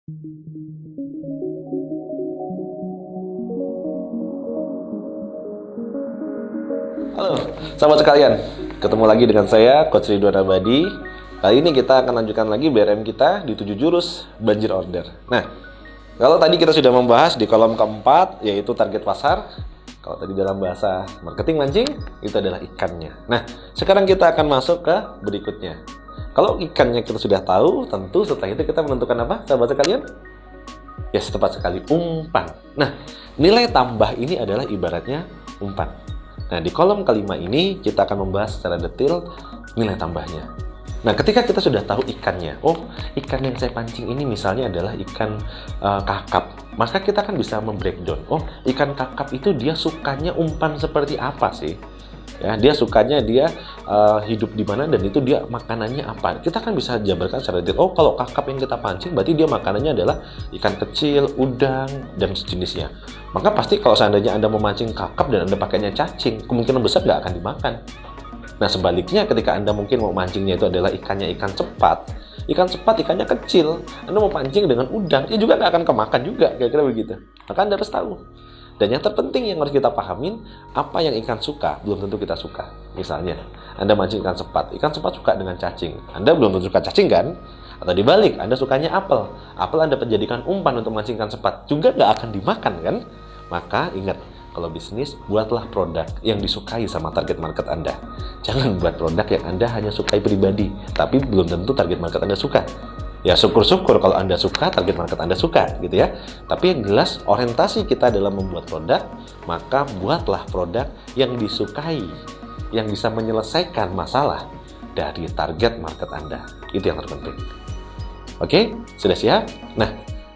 Halo, sahabat sekalian. Ketemu lagi dengan saya, Coach Ridwan Abadi. Kali ini kita akan lanjutkan lagi BRM kita di 7 jurus banjir order. Nah, kalau tadi kita sudah membahas di kolom keempat, yaitu target pasar. Kalau tadi dalam bahasa marketing mancing, itu adalah ikannya. Nah, sekarang kita akan masuk ke berikutnya. Kalau ikannya kita sudah tahu, tentu setelah itu kita menentukan apa, sahabat sekalian? Ya, tepat sekali, umpan. Nah, nilai tambah ini adalah ibaratnya umpan. Nah, di kolom kelima ini kita akan membahas secara detail nilai tambahnya. Nah, ketika kita sudah tahu ikannya, oh, ikan yang saya pancing ini misalnya adalah ikan kakap, maka kita kan bisa membreakdown. Oh, ikan kakap itu dia sukanya umpan seperti apa sih? Ya, dia sukanya hidup di mana dan itu dia makanannya apa. Kita kan bisa jabarkan secara detail. Oh, kalau kakap yang kita pancing berarti dia makanannya adalah ikan kecil, udang, dan sejenisnya. Maka pasti kalau seandainya Anda memancing kakap dan Anda pakainya cacing, kemungkinan besar nggak akan dimakan. Nah, sebaliknya ketika Anda mungkin mau mancingnya itu adalah ikannya ikan cepat. Ikan cepat ikannya kecil, Anda mau pancing dengan udang, dia juga nggak akan kemakan juga, kira-kira begitu. Maka Anda harus tahu. Dan yang terpenting yang harus kita pahamin, apa yang ikan suka, belum tentu kita suka. Misalnya, Anda mancing ikan cepat suka dengan cacing. Anda belum tentu suka cacing kan? Atau dibalik, Anda sukanya apel. Apel Anda jadikan umpan untuk mancing ikan cepat, juga nggak akan dimakan kan? Maka ingat, kalau bisnis, buatlah produk yang disukai sama target market Anda. Jangan buat produk yang Anda hanya sukai pribadi, tapi belum tentu target market Anda suka. Ya, syukur-syukur kalau Anda suka, target market Anda suka, gitu ya. Tapi yang jelas, orientasi kita dalam membuat produk, maka buatlah produk yang disukai, yang bisa menyelesaikan masalah dari target market Anda. Itu yang terpenting. Oke, sudah siap? Nah,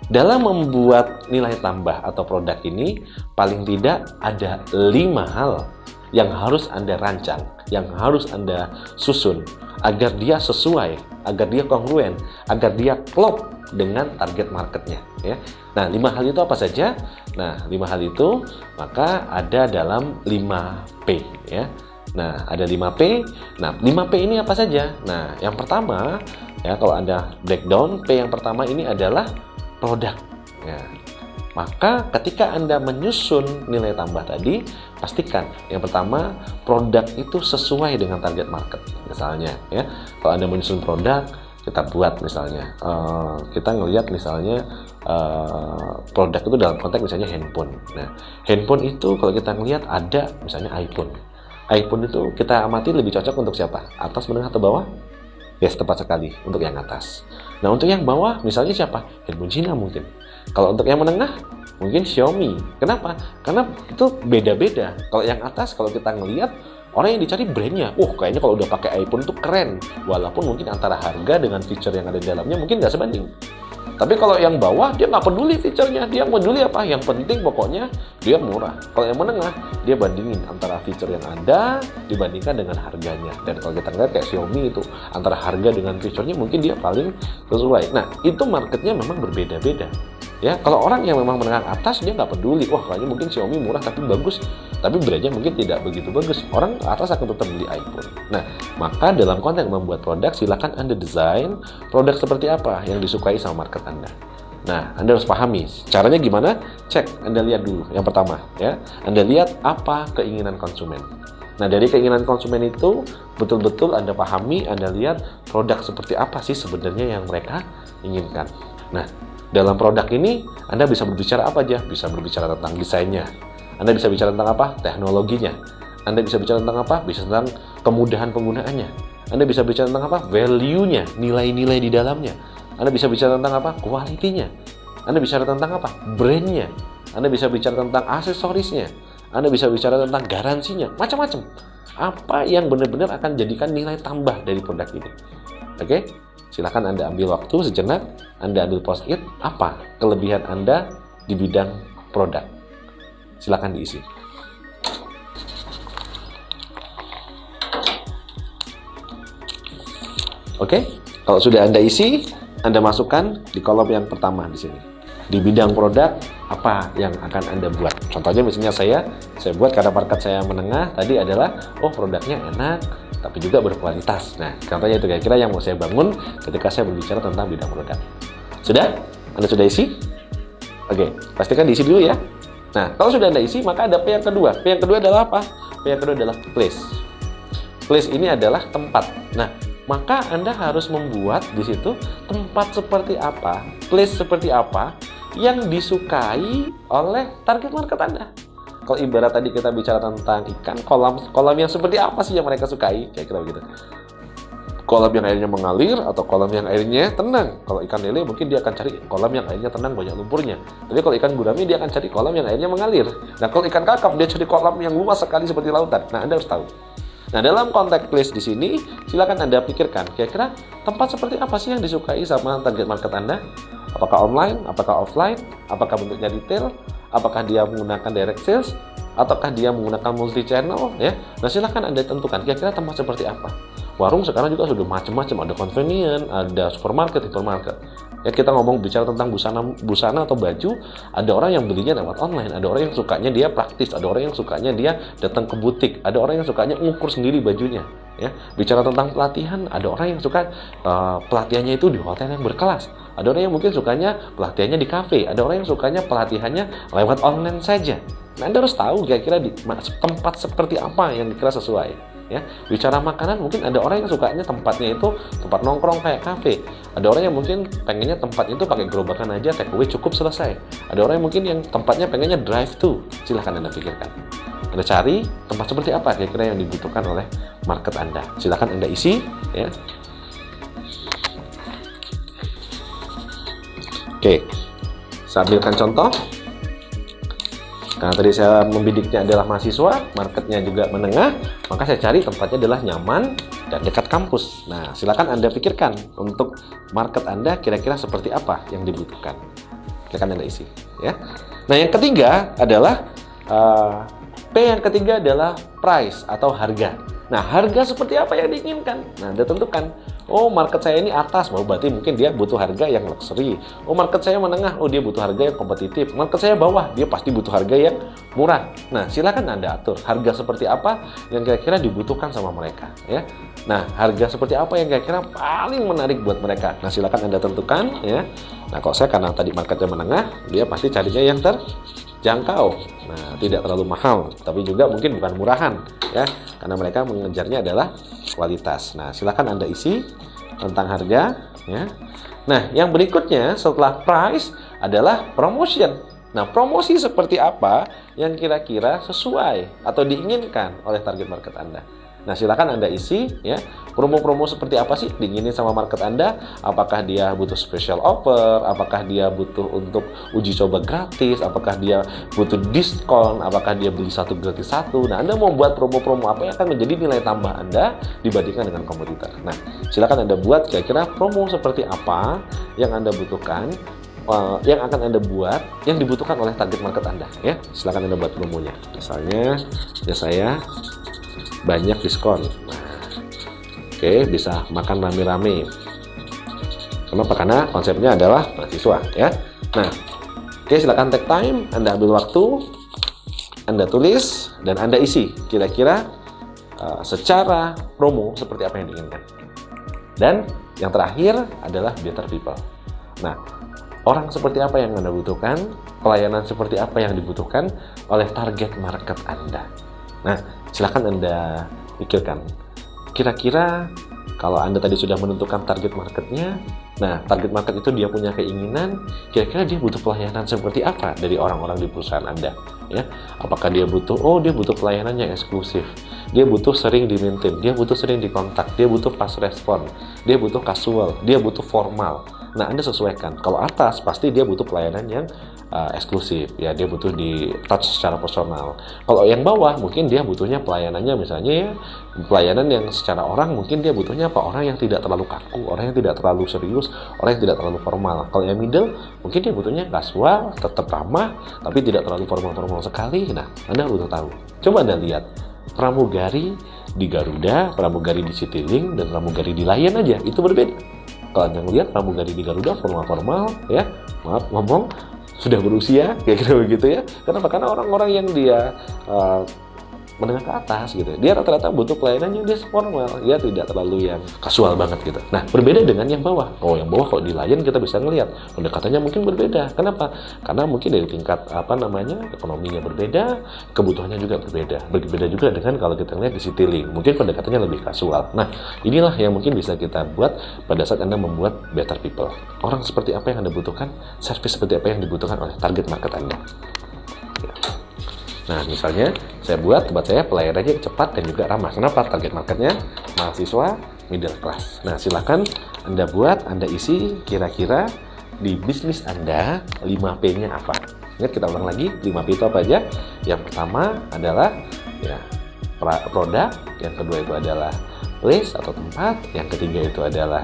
dalam membuat nilai tambah atau produk ini, paling tidak ada 5 hal yang harus Anda rancang, yang harus Anda susun, agar dia sesuai, agar dia kongruen, agar dia klop dengan target marketnya. Ya. Nah, 5 hal itu apa saja? Nah, 5 hal itu maka ada dalam 5P. Ya. Nah, ada 5P. Nah, 5P ini apa saja? Nah, yang pertama, ya kalau Anda breakdown, P yang pertama ini adalah produk. Ya. Maka ketika Anda menyusun nilai tambah tadi, pastikan yang pertama produk itu sesuai dengan target market. Misalnya, ya, kalau Anda menyusun produk, kita buat misalnya, kita ngelihat misalnya produk itu dalam konteks misalnya handphone. Nah, handphone itu kalau kita ngelihat ada misalnya iPhone. iPhone itu kita amati lebih cocok untuk siapa? Atas, menengah, atau bawah? Yes, tepat sekali, untuk yang atas. Nah, untuk yang bawah, misalnya siapa? Handphone Cina mungkin. Kalau untuk yang menengah, mungkin Xiaomi. Kenapa? Karena itu beda-beda. Kalau yang atas, kalau kita ngelihat, orang yang dicari brandnya. Kayaknya kalau udah pakai iPhone tuh keren. Walaupun mungkin antara harga dengan feature yang ada di dalamnya mungkin nggak sebanding. Tapi kalau yang bawah, dia nggak peduli fiturnya. Dia peduli apa? Yang penting pokoknya dia murah. Kalau yang menengah, dia bandingin antara fitur yang ada dibandingkan dengan harganya. Dan kalau kita lihat kayak Xiaomi itu, antara harga dengan fiturnya mungkin dia paling sesuai. Nah, itu marketnya memang berbeda-beda. Ya, kalau orang yang memang menengah atas, dia nggak peduli. Kayaknya mungkin Xiaomi murah tapi bagus. Tapi brandnya mungkin tidak begitu bagus. Orang atas akan tetap beli iPhone. Nah, maka dalam konteks membuat produk, silakan Anda desain produk seperti apa yang disukai sama market Anda. Nah, Anda harus pahami. Caranya gimana? Cek, Anda lihat dulu. Yang pertama, ya, Anda lihat apa keinginan konsumen. Nah, dari keinginan konsumen itu, betul-betul Anda pahami, Anda lihat produk seperti apa sih sebenarnya yang mereka inginkan. Nah, dalam produk ini, Anda bisa berbicara apa aja? Bisa berbicara tentang desainnya. Anda bisa bicara tentang apa? Teknologinya. Anda bisa bicara tentang apa? Bisa tentang kemudahan penggunaannya. Anda bisa bicara tentang apa? Value-nya, nilai-nilai di dalamnya. Anda bisa bicara tentang apa? Quality-nya. Anda bicara tentang apa? Brand-nya. Anda bisa bicara tentang aksesorisnya. Anda bisa bicara tentang garansinya. Macam-macam. Apa yang benar-benar akan jadikan nilai tambah dari produk ini. Oke? Silakan Anda ambil waktu sejenak, Anda ambil post-it, apa kelebihan Anda di bidang produk. Silakan diisi. Oke, kalau sudah Anda isi, Anda masukkan di kolom yang pertama di sini. Di bidang produk, apa yang akan Anda buat? Contohnya misalnya saya buat karena market saya menengah, tadi adalah, produknya enak, tapi juga berkualitas. Nah, contohnya itu kira-kira yang mau saya bangun ketika saya berbicara tentang bidang produk. Sudah? Anda sudah isi? Oke, pastikan diisi dulu ya. Nah, kalau sudah Anda isi, maka ada P yang kedua. P yang kedua adalah apa? P yang kedua adalah place. Place ini adalah tempat. Nah, maka Anda harus membuat di situ tempat seperti apa, place seperti apa yang disukai oleh target market Anda. Kalau ibarat tadi kita bicara tentang ikan, kolam yang seperti apa sih yang mereka sukai? Kira-kira begitu. Kolam yang airnya mengalir atau kolam yang airnya tenang. Kalau ikan lele mungkin dia akan cari kolam yang airnya tenang, banyak lumpurnya. Tapi kalau ikan gurami dia akan cari kolam yang airnya mengalir. Nah, kalau ikan kakap dia cari kolam yang luas sekali seperti lautan. Nah, Anda harus tahu. Nah, dalam konteks place di sini, silakan Anda pikirkan, kira-kira tempat seperti apa sih yang disukai sama target market Anda? Apakah online? Apakah offline? Apakah bentuknya retail? Apakah dia menggunakan direct sales? Ataukah dia menggunakan multi channel? Ya, nah silakan Anda tentukan kira-kira tempat seperti apa. Warung sekarang juga sudah macam-macam, ada convenient, ada supermarket, hipermarket. Ya, kita ngomong bicara tentang busana atau baju, ada orang yang belinya lewat online, ada orang yang sukanya dia praktis, ada orang yang sukanya dia datang ke butik, ada orang yang sukanya ngukur sendiri bajunya. Ya, bicara tentang pelatihan, ada orang yang suka pelatihannya itu di hotel yang berkelas, ada orang yang mungkin sukanya pelatihannya di kafe, ada orang yang sukanya pelatihannya lewat online saja. Nah, Anda harus tahu kira-kira di tempat seperti apa yang dikira sesuai. Ya, bicara makanan mungkin ada orang yang sukanya tempatnya itu tempat nongkrong kayak kafe. Ada orang yang mungkin pengennya tempat itu pakai gerobakan aja, take away cukup selesai. Ada orang yang mungkin yang tempatnya pengennya drive to. Silahkan Anda pikirkan. Anda cari tempat seperti apa kira-kira yang dibutuhkan oleh market Anda. Silahkan Anda isi. Ya. Oke, saya ambilkan contoh. Karena tadi saya membidiknya adalah mahasiswa, marketnya juga menengah, maka saya cari tempatnya adalah nyaman dan dekat kampus. Nah, silakan Anda pikirkan untuk market Anda kira-kira seperti apa yang dibutuhkan. Silakan Anda isi. Ya. Nah, yang ketiga adalah P yang ketiga adalah price atau harga. Nah, harga seperti apa yang diinginkan? Nah, Anda tentukan. Oh, market saya ini atas, berarti mungkin dia butuh harga yang luxury. Oh, market saya menengah, oh dia butuh harga yang kompetitif. Market saya bawah, dia pasti butuh harga yang murah. Nah, silakan Anda atur harga seperti apa yang kira-kira dibutuhkan sama mereka, ya. Nah, harga seperti apa yang kira-kira paling menarik buat mereka. Nah, silakan Anda tentukan, ya. Nah, kalau saya karena tadi marketnya menengah, dia pasti carinya yang terjangkau. Nah, tidak terlalu mahal, tapi juga mungkin bukan murahan, ya. Karena mereka mengejarnya adalah kualitas. Nah, silakan Anda isi tentang harga, ya. Nah, yang berikutnya setelah price adalah promotion. Nah, promosi seperti apa yang kira-kira sesuai atau diinginkan oleh target market Anda. Nah, silakan Anda isi, ya. Promo-promo seperti apa sih diinginin sama market Anda? Apakah dia butuh special offer? Apakah dia butuh untuk uji coba gratis? Apakah dia butuh diskon? Apakah dia beli satu gratis satu? Nah, Anda mau buat promo-promo apa yang akan menjadi nilai tambah Anda dibandingkan dengan kompetitor? Nah, silakan Anda buat kira-kira promo seperti apa yang Anda butuhkan, yang akan Anda buat, yang dibutuhkan oleh target market Anda, ya. Silakan Anda buat promonya. Misalnya, ya saya banyak diskon. Nah, oke, bisa makan rame-rame. Kenapa? Karena konsepnya adalah mahasiswa, ya. Nah, oke, silakan take time, Anda ambil waktu, Anda tulis dan Anda isi kira-kira secara promo seperti apa yang diinginkan. Dan yang terakhir adalah better people. Nah, orang seperti apa yang Anda butuhkan, pelayanan seperti apa yang dibutuhkan oleh target market Anda. Nah, silakan Anda pikirkan. Kira-kira kalau Anda tadi sudah menentukan target marketnya, nah target market itu dia punya keinginan, kira-kira dia butuh pelayanan seperti apa dari orang-orang di perusahaan Anda, ya? Apakah dia butuh, dia butuh pelayanan yang eksklusif, dia butuh sering di-maintain, dia butuh sering dikontak, dia butuh fast respon, dia butuh casual, dia butuh formal. Nah, Anda sesuaikan. Kalau atas, pasti dia butuh pelayanan yang eksklusif, ya, dia butuh di touch secara personal. Kalau yang bawah, mungkin dia butuhnya pelayanannya misalnya ya, pelayanan yang secara orang mungkin dia butuhnya apa? Orang yang tidak terlalu kaku, orang yang tidak terlalu serius, orang yang tidak terlalu formal. Kalau yang middle, mungkin dia butuhnya casual, tetap ramah, tapi tidak terlalu formal-formal sekali. Nah, Anda butuh tahu. Coba Anda lihat pramugari di Garuda, pramugari di Citylink, dan pramugari di Lion aja, itu berbeda. Kalau Anda melihat pramugari di Garuda formal-formal, ya, maaf ngomong, sudah berusia, kayak gitu begitu ya. Kenapa? Karena orang-orang yang dia menengah ke atas gitu. Dia rata-rata butuh pelayanan yang dia formal, ya tidak terlalu yang kasual banget gitu. Nah, berbeda dengan yang bawah. Oh, yang bawah kalau di Lion kita bisa ngelihat pendekatannya mungkin berbeda. Kenapa? Karena mungkin dari tingkat ekonominya berbeda, kebutuhannya juga berbeda. Berbeda juga dengan kalau kita lihat di Citylink, mungkin pendekatannya lebih kasual. Nah, inilah yang mungkin bisa kita buat pada saat Anda membuat better people. Orang seperti apa yang Anda butuhkan, service seperti apa yang dibutuhkan oleh target market Anda. Ya. Nah, misalnya saya buat tempat saya pelayanannya cepat dan juga ramah. Kenapa? Target marketnya mahasiswa middle class. Nah, silakan Anda buat, Anda isi kira-kira di bisnis Anda 5P-nya apa. Ingat, kita ulang lagi, 5P itu apa aja? Yang pertama adalah ya produk, yang kedua itu adalah place atau tempat, yang ketiga itu adalah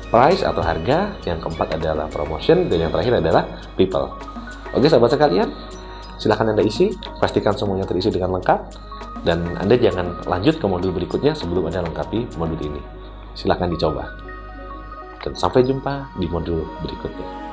price atau harga, yang keempat adalah promotion, dan yang terakhir adalah people. Oke, sahabat sekalian, silahkan Anda isi, pastikan semuanya terisi dengan lengkap, dan Anda jangan lanjut ke modul berikutnya sebelum Anda lengkapi modul ini. Silahkan dicoba. Dan sampai jumpa di modul berikutnya.